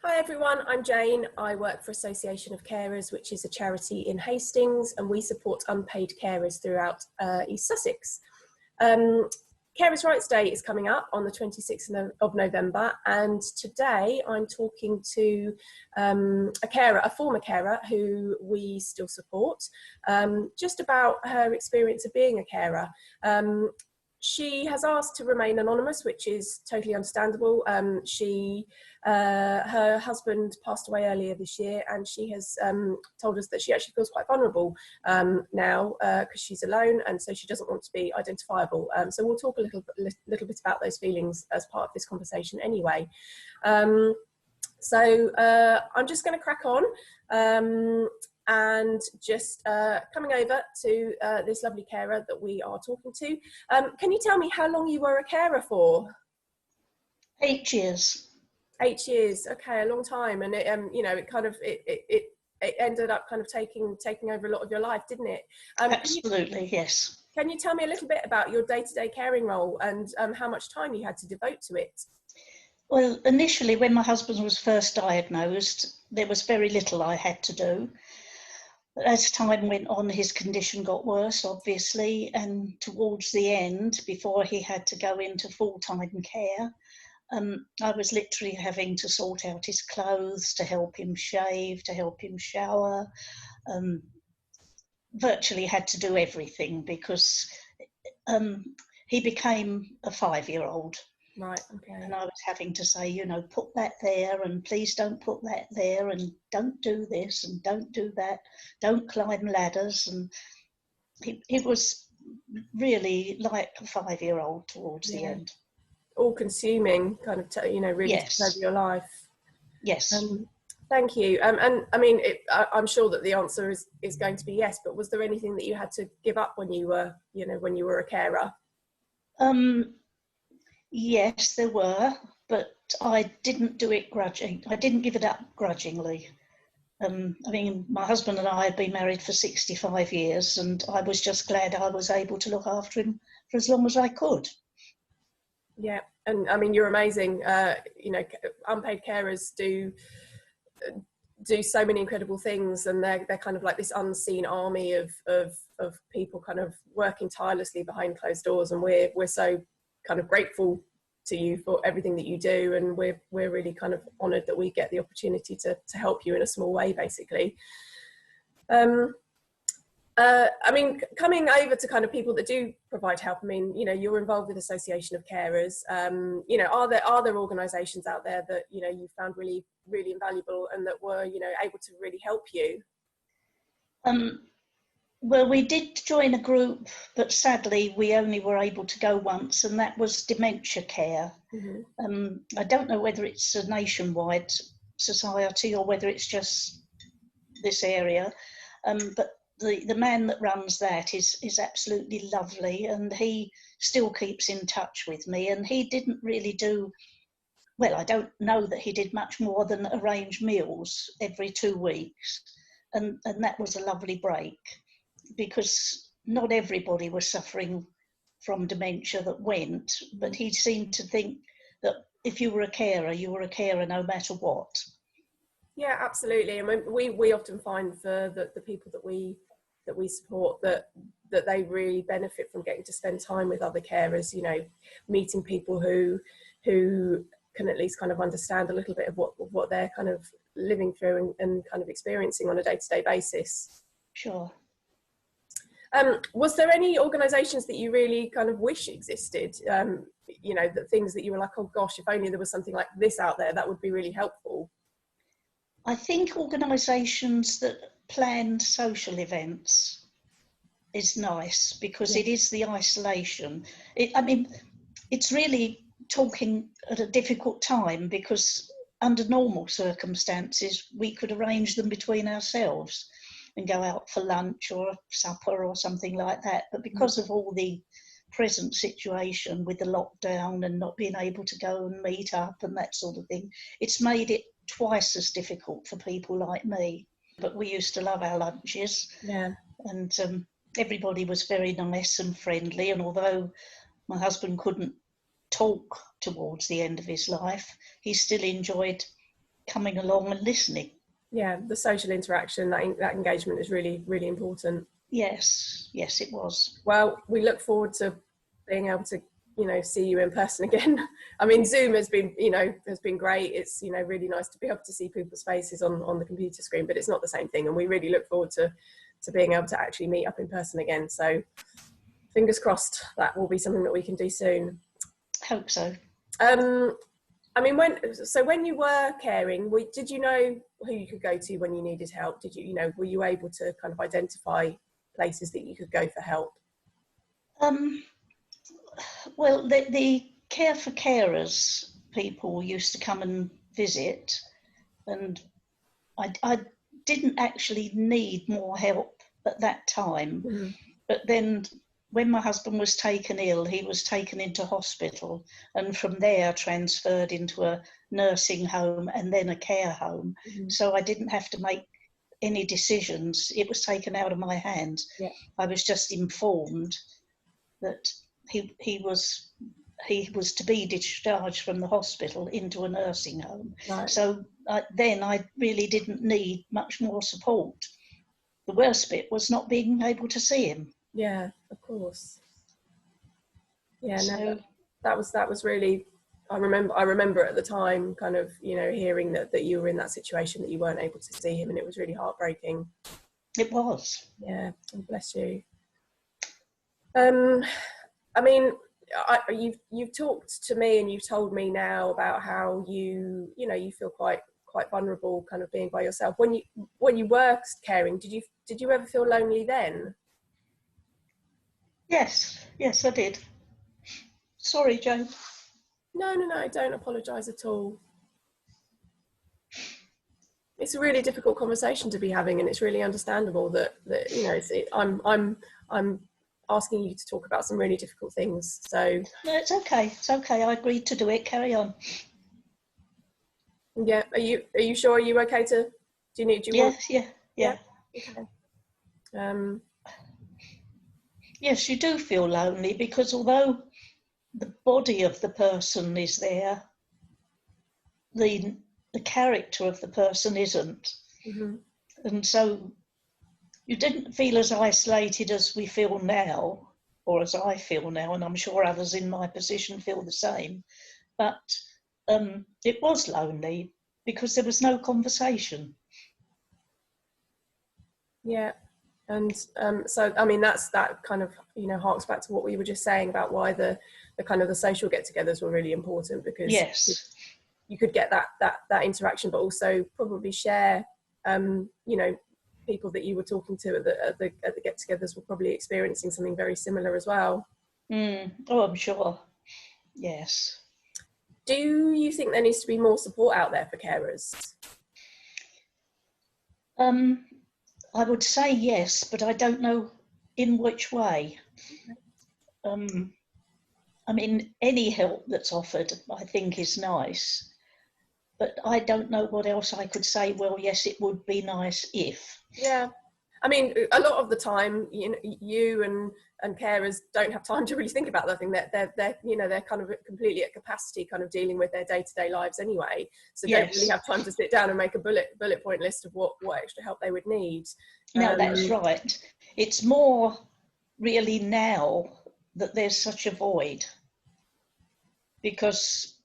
Hi everyone, I'm Jane. I work for Association of Carers, which is a charity in Hastings, and we support unpaid carers throughout East Sussex. Carers' Rights Day is coming up on the 26th of November, and today I'm talking to a former carer who we still support, just about her experience of being a carer. She has asked to remain anonymous, which is totally understandable. Her husband passed away earlier this year, and she has told us that she actually feels quite vulnerable now because she's alone, and so she doesn't want to be identifiable. So we'll talk a little bit about those feelings as part of this conversation anyway. So I'm just going to crack on. And just coming over to this lovely carer that we are talking to. Can you tell me how long you were a carer for? 8 years. 8 years, okay, a long time. And it, it ended up kind of taking over a lot of your life, didn't it? Absolutely, yes. Can you tell me a little bit about your day-to-day caring role and how much time you had to devote to it? Well, initially, when my husband was first diagnosed, there was very little I had to do. As time went on, his condition got worse, obviously, and towards the end, before he had to go into full-time care, I was literally having to sort out his clothes, to help him shave, to help him shower, virtually had to do everything because he became a 5-year-old. Right, okay. And I was having to say, you know, put that there and please don't put that there and don't do this and don't do that, don't climb ladders. And it was really like a 5-year-old towards the end. All consuming, kind of, really Yes. took over your life. Yes. Thank you. And I mean, I'm sure that the answer is going to be yes, but was there anything that you had to give up when you were, when you were a carer? Yes, there were, but I didn't do it grudgingly. I didn't give it up grudgingly. I mean, my husband and I had been married for 65 years, and I was just glad I was able to look after him for as long as I could. Yeah, and I mean, you're amazing. Unpaid carers do so many incredible things, and they're kind of like this unseen army of people kind of working tirelessly behind closed doors, and we're so kind of grateful to you for everything that you do, and we're really kind of honoured that we get the opportunity to help you in a small way, basically. I mean, coming over to kind of people that do provide help, I mean, you're involved with Association of Carers. Are there organisations out there that, you found really, really invaluable and that were, able to really help you? Well, we did join a group, but sadly we only were able to go once, and that was Dementia Care. Mm-hmm. I don't know whether it's a nationwide society or whether it's just this area, but the man that runs that is absolutely lovely, and he still keeps in touch with me, and he didn't really do, well, I don't know that he did much more than arrange meals every 2 weeks, and that was a lovely break, because not everybody was suffering from dementia that went, but he seemed to think that if you were a carer, you were a carer no matter what. Yeah, absolutely. I mean, we often find for the people that we support that they really benefit from getting to spend time with other carers, meeting people who can at least kind of understand a little bit of what they're kind of living through and kind of experiencing on a day-to-day basis. Sure. Was there any organisations that you really kind of wish existed? The things that you were like, oh gosh, if only there was something like this out there, that would be really helpful. I think organisations that plan social events is nice, because it is the isolation. It's really talking at a difficult time, because under normal circumstances, we could arrange them between ourselves and go out for lunch or supper or something like that. But because of all the present situation with the lockdown and not being able to go and meet up and that sort of thing, it's made it twice as difficult for people like me. But we used to love our lunches. Yeah. And everybody was very nice and friendly. And although my husband couldn't talk towards the end of his life, he still enjoyed coming along and listening. Yeah, the social interaction, that engagement is really, really important. Yes, yes, it was. Well, we look forward to being able to, you know, see you in person again. I mean, Zoom has been, you know, has been great. It's, you know, really nice to be able to see people's faces on the computer screen, but it's not the same thing. And we really look forward to being able to actually meet up in person again. So fingers crossed that will be something that we can do soon. Hope so. I mean, when you were caring, did you know who you could go to when you needed help? Did you know, were you able to kind of identify places that you could go for help? Well, the Care for Carers people used to come and visit, and I didn't actually need more help at that time. Mm-hmm. But then when my husband was taken ill, he was taken into hospital, and from there transferred into a nursing home and then a care home. Mm-hmm. So I didn't have to make any decisions. It was taken out of my hands. Yeah. I was just informed that he was to be discharged from the hospital into a nursing home. Right. So then I really didn't need much more support. The worst bit was not being able to see him. Yeah, of course. Yeah, So, no, that was really, I remember at the time kind of, you know, hearing that you were in that situation, that you weren't able to see him, and it was really heartbreaking. it was. Yeah, oh, bless you. I mean, you've talked to me and you've told me now about how you feel quite vulnerable, kind of being by yourself. When you were caring, did you ever feel lonely then? Yes, I did. Sorry, Joe. No, don't apologise at all. It's a really difficult conversation to be having, and it's really understandable that you know, I'm asking you to talk about some really difficult things. So No, it's okay. It's okay. I agreed to do it. Carry on. yeah, are you sure? Are you okay to? Do you want? Yeah. Okay. Yes, you do feel lonely, because although the body of the person is there, the character of the person isn't. Mm-hmm. And so you didn't feel as isolated as we feel now, or as I feel now, and I'm sure others in my position feel the same. But it was lonely because there was no conversation. Yeah. And so, I mean, that kind of, you know, harks back to what we were just saying about why the kind of the social get-togethers were really important, because yes, you could get that interaction, but also probably share, you know, people that you were talking to at the get-togethers were probably experiencing something very similar as well. Oh, I'm sure. Yes. Do you think there needs to be more support out there for carers? I would say yes, but I don't know in which way. I mean, any help that's offered, I think, is nice, but I don't know what else I could say. Well, yes, it would be nice if. Yeah. I mean, a lot of the time, you know, you and carers don't have time to really think about that thing. They're you know, they're kind of completely at capacity, kind of dealing with their day-to-day lives anyway. So yes. Don't really have time to sit down and make a bullet point list of what extra help they would need. No, that's right. It's more really now that there's such a void, because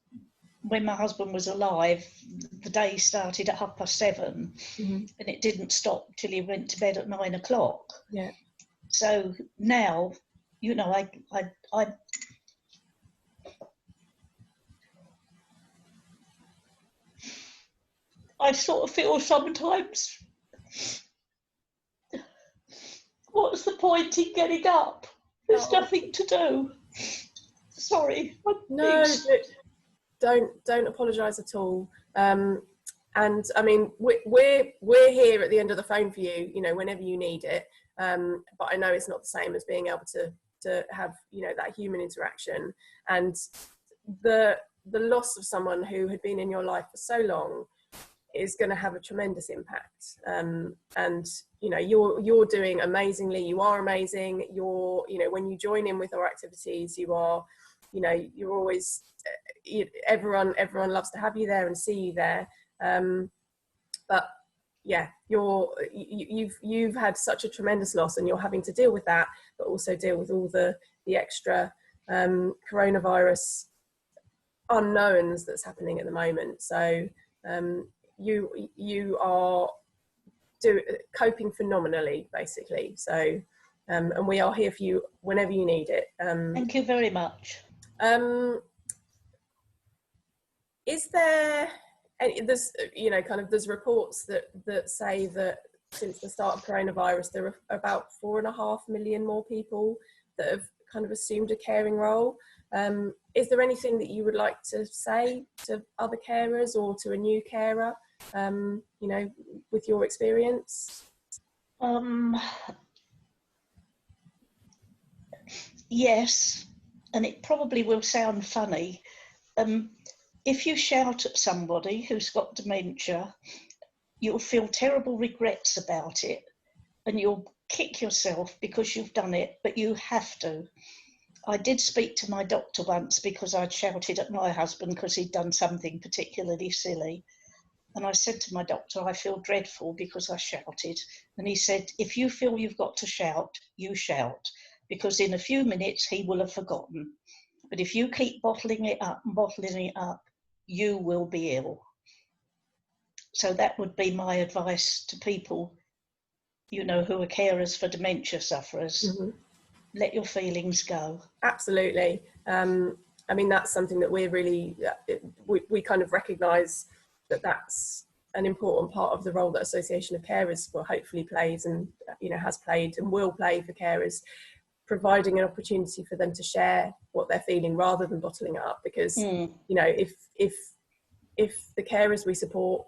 when my husband was alive, the day started at 7:30, mm-hmm. and it didn't stop till he went to bed at 9:00. Yeah. So now, you know, I sort of feel sometimes, what's the point in getting up? There's nothing to do. Sorry. No, don't apologise at all. And I mean, we're here at the end of the phone for you, you know, whenever you need it. But I know it's not the same as being able to have, you know, that human interaction, and the loss of someone who had been in your life for so long is going to have a tremendous impact. And you know, you're doing amazingly. You are amazing. You know, when you join in with our activities, you are, you know, you're always, everyone loves to have you there and see you there. But yeah, you've had such a tremendous loss, and you're having to deal with that, but also deal with all the extra coronavirus unknowns that's happening at the moment. So you are coping phenomenally, basically. So and we are here for you whenever you need it. Thank you very much. Is there there's there's reports that say that since the start of coronavirus there are about 4.5 million more people that have kind of assumed a caring role. Is there anything that you would like to say to other carers or to a new carer, with your experience? Yes, and it probably will sound funny. If you shout at somebody who's got dementia, you'll feel terrible regrets about it, and you'll kick yourself because you've done it, but you have to. I did speak to my doctor once because I'd shouted at my husband because he'd done something particularly silly. And I said to my doctor, I feel dreadful because I shouted. And he said, if you feel you've got to shout, you shout, because in a few minutes he will have forgotten. But if you keep bottling it up, you will be ill. So that would be my advice to people, who are carers for dementia sufferers. Mm-hmm. Let your feelings go. Absolutely. I mean, that's something that we're really, we kind of recognise that's an important part of the role that Association of Carers will hopefully plays and, has played and will play for carers, providing an opportunity for them to share what they're feeling rather than bottling it up. Because, if the carers we support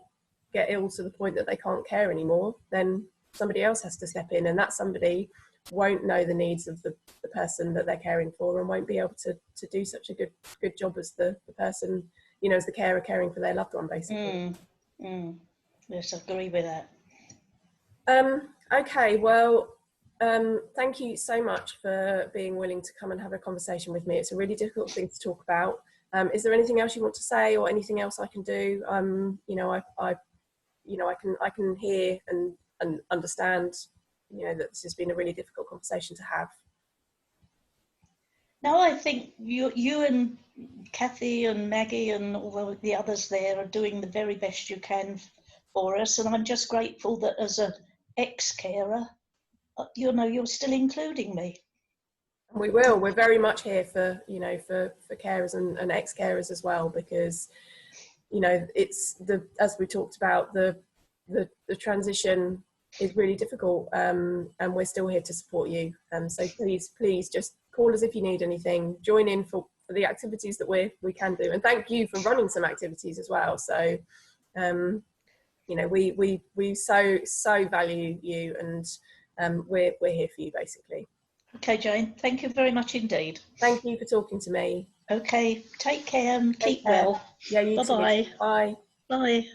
get ill to the point that they can't care anymore, then somebody else has to step in, and that somebody won't know the needs of the person that they're caring for and won't be able to do such a good job as the person, as the carer caring for their loved one, basically. Yes, I agree with that. Okay, well, thank you so much for being willing to come and have a conversation with me. It's a really difficult thing to talk about. Is there anything else you want to say, or anything else I can do? I can hear and understand, that this has been a really difficult conversation to have. No, I think you and Kathy and Maggie and all the others there are doing the very best you can for us, and I'm just grateful that as an ex-carer, you're still including me. We will. We're very much here for carers and ex-carers as well, because it's as we talked about, the transition is really difficult, and we're still here to support you. So please just call us if you need anything. Join in for the activities that we can do, and thank you for running some activities as well. So we so value you, and we're here for you, basically. Okay, Jane, thank you very much indeed. Thank you for talking to me. Okay, take care and keep well. Yeah, you too. Bye-bye. Bye. Bye.